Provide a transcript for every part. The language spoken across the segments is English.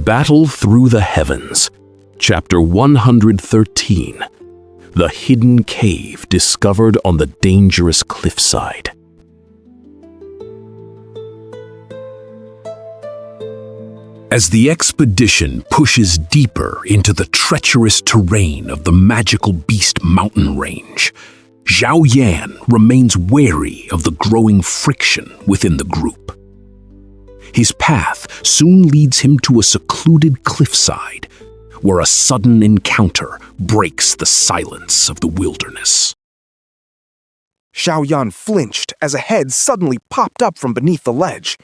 Battle Through the Heavens, Chapter 113, The Hidden Cave Discovered on the Dangerous Cliffside. As the expedition pushes deeper into the treacherous terrain of the magical beast mountain range, Xiao Yan remains wary of the growing friction within the group. His path soon leads him to a secluded cliffside, where a sudden encounter breaks the silence of the wilderness. Xiao Yan flinched as a head suddenly popped up from beneath the ledge.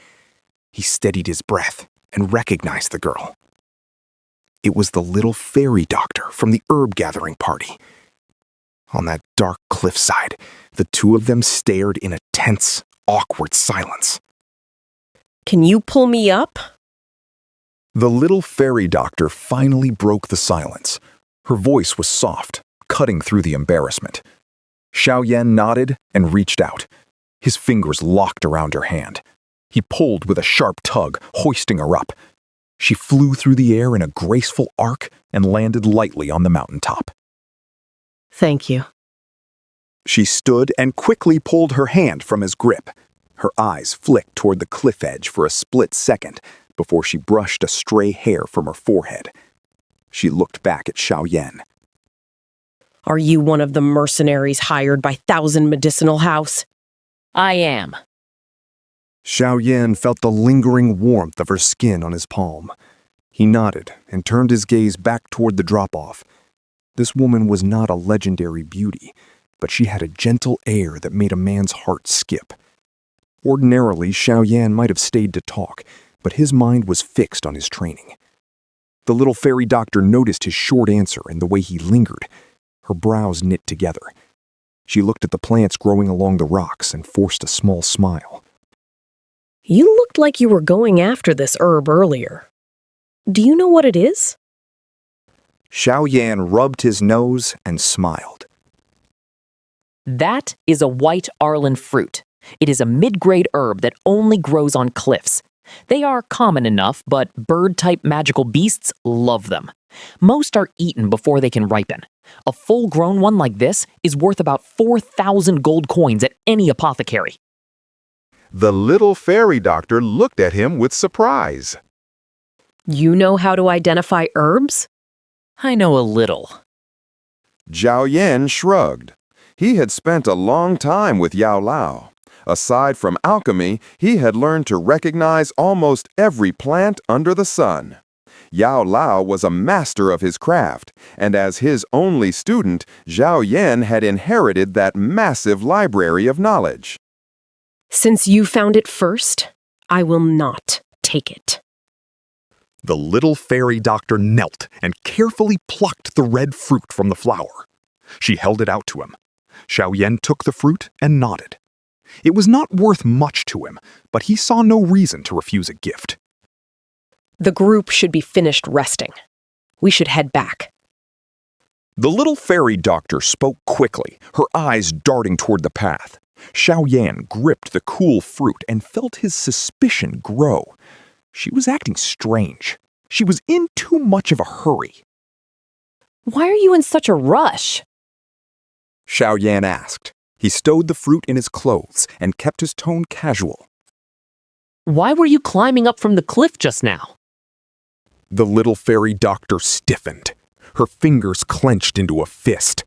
He steadied his breath and recognized the girl. It was the little fairy doctor from the herb gathering party. On that dark cliffside, the two of them stared in a tense, awkward silence. Can you pull me up? The little fairy doctor finally broke the silence. Her voice was soft, cutting through the embarrassment. Xiao Yan nodded and reached out. His fingers locked around her hand. He pulled with a sharp tug, hoisting her up. She flew through the air in a graceful arc and landed lightly on the mountaintop. Thank you. She stood and quickly pulled her hand from his grip. Her eyes flicked toward the cliff edge for a split second before she brushed a stray hair from her forehead. She looked back at Xiao Yan. Are you one of the mercenaries hired by Thousand Medicinal House? I am. Xiao Yan felt the lingering warmth of her skin on his palm. He nodded and turned his gaze back toward the drop-off. This woman was not a legendary beauty, but she had a gentle air that made a man's heart skip. Ordinarily, Xiao Yan might have stayed to talk, but his mind was fixed on his training. The little fairy doctor noticed his short answer and the way he lingered. Her brows knit together. She looked at the plants growing along the rocks and forced a small smile. You looked like you were going after this herb earlier. Do you know what it is? Xiao Yan rubbed his nose and smiled. That is a white Arlan fruit. It is a mid-grade herb that only grows on cliffs. They are common enough, but bird-type magical beasts love them. Most are eaten before they can ripen. A full-grown one like this is worth about 4,000 gold coins at any apothecary. The little fairy doctor looked at him with surprise. You know how to identify herbs? I know a little. Zhao Yan shrugged. He had spent a long time with Yao Lao. Aside from alchemy, he had learned to recognize almost every plant under the sun. Yao Lao was a master of his craft, and as his only student, Zhao Yan had inherited that massive library of knowledge. Since you found it first, I will not take it. The little fairy doctor knelt and carefully plucked the red fruit from the flower. She held it out to him. Xiao Yan took the fruit and nodded. It was not worth much to him, but he saw no reason to refuse a gift. The group should be finished resting. We should head back. The little fairy doctor spoke quickly, her eyes darting toward the path. Xiao Yan gripped the cool fruit and felt his suspicion grow. She was acting strange. She was in too much of a hurry. Why are you in such a rush? Xiao Yan asked. He stowed the fruit in his clothes and kept his tone casual. Why were you climbing up from the cliff just now? The little fairy doctor stiffened. Her fingers clenched into a fist.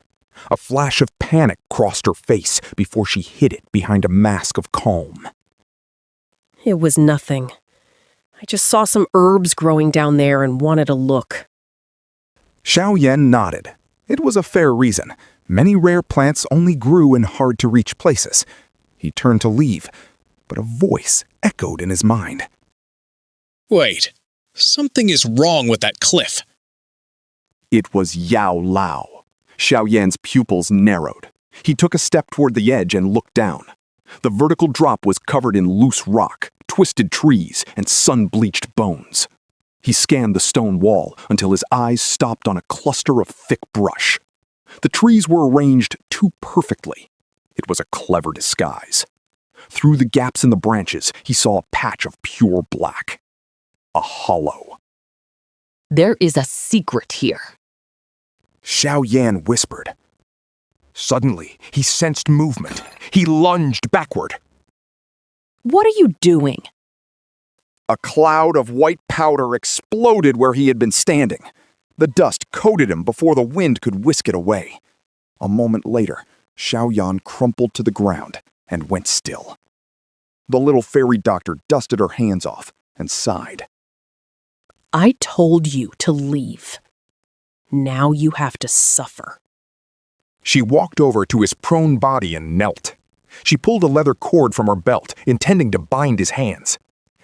A flash of panic crossed her face before she hid it behind a mask of calm. It was nothing. I just saw some herbs growing down there and wanted a look. Xiao Yan nodded. It was a fair reason. Many rare plants only grew in hard-to-reach places. He turned to leave, but a voice echoed in his mind. Wait, something is wrong with that cliff. It was Yao Lao. Xiao Yan's pupils narrowed. He took a step toward the edge and looked down. The vertical drop was covered in loose rock, twisted trees, and sun-bleached bones. He scanned the stone wall until his eyes stopped on a cluster of thick brush. The trees were arranged too perfectly. It was a clever disguise. Through the gaps in the branches, he saw a patch of pure black. A hollow. There is a secret here. Xiaoyan whispered. Suddenly, he sensed movement. He lunged backward. What are you doing? A cloud of white powder exploded where he had been standing. The dust coated him before the wind could whisk it away. A moment later, Xiaoyan crumpled to the ground and went still. The little fairy doctor dusted her hands off and sighed. I told you to leave. Now you have to suffer. She walked over to his prone body and knelt. She pulled a leather cord from her belt, intending to bind his hands.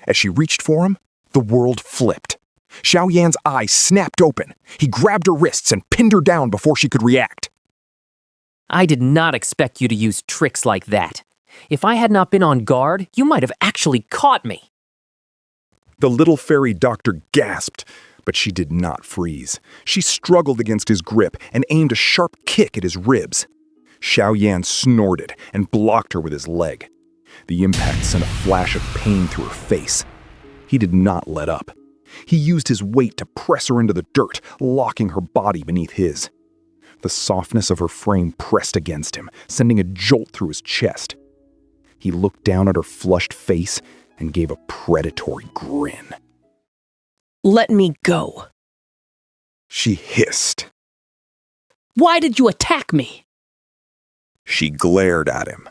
As she reached for him, the world flipped. Xiaoyan's eyes snapped open. He grabbed her wrists and pinned her down before she could react. I did not expect you to use tricks like that. If I had not been on guard, you might have actually caught me. The little fairy doctor gasped, but she did not freeze. She struggled against his grip and aimed a sharp kick at his ribs. Xiaoyan snorted and blocked her with his leg. The impact sent a flash of pain through her face. He did not let up. He used his weight to press her into the dirt, locking her body beneath his. The softness of her frame pressed against him, sending a jolt through his chest. He looked down at her flushed face and gave a predatory grin. Let me go. She hissed. Why did you attack me? She glared at him.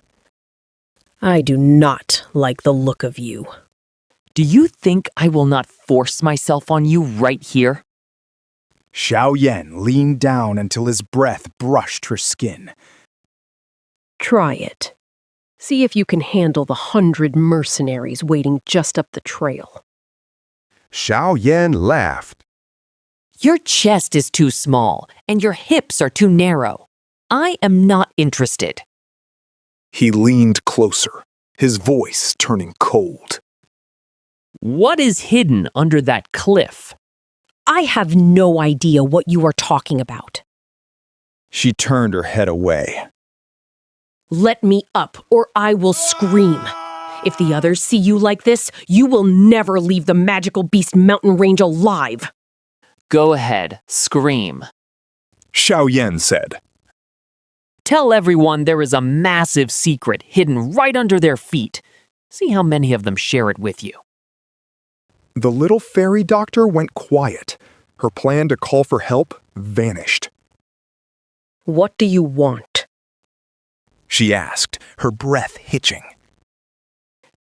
I do not like the look of you. Do you think I will not force myself on you right here? Xiaoyan leaned down until his breath brushed her skin. Try it. See if you can handle the 100 mercenaries waiting just up the trail. Xiaoyan laughed. Your chest is too small, and your hips are too narrow. I am not interested. He leaned closer, his voice turning cold. What is hidden under that cliff? I have no idea what you are talking about. She turned her head away. Let me up, or I will scream. If the others see you like this, you will never leave the magical beast mountain range alive. Go ahead, scream. Xiaoyan said. Tell everyone there is a massive secret hidden right under their feet. See how many of them share it with you. The little fairy doctor went quiet. Her plan to call for help vanished. What do you want? She asked, her breath hitching.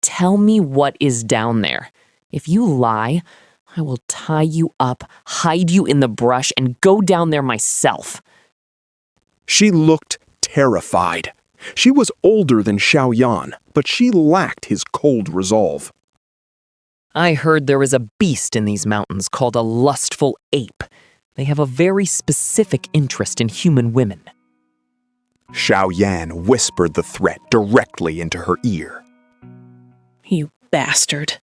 Tell me what is down there. If you lie, I will tie you up, hide you in the brush, and go down there myself. She looked terrified. She was older than Xiaoyan, but she lacked his cold resolve. I heard there is a beast in these mountains called a lustful ape. They have a very specific interest in human women. Xiaoyan whispered the threat directly into her ear. You bastard.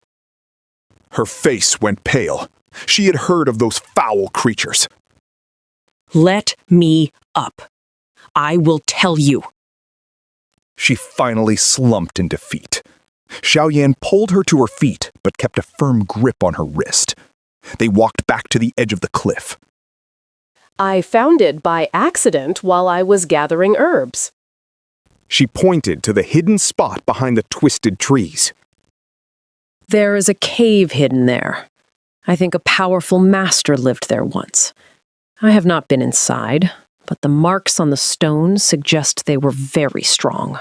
Her face went pale. She had heard of those foul creatures. Let me up. I will tell you. She finally slumped in defeat. Xiaoyan pulled her to her feet, but kept a firm grip on her wrist. They walked back to the edge of the cliff. I found it by accident while I was gathering herbs. She pointed to the hidden spot behind the twisted trees. There is a cave hidden there. I think a powerful master lived there once. I have not been inside, but the marks on the stones suggest they were very strong.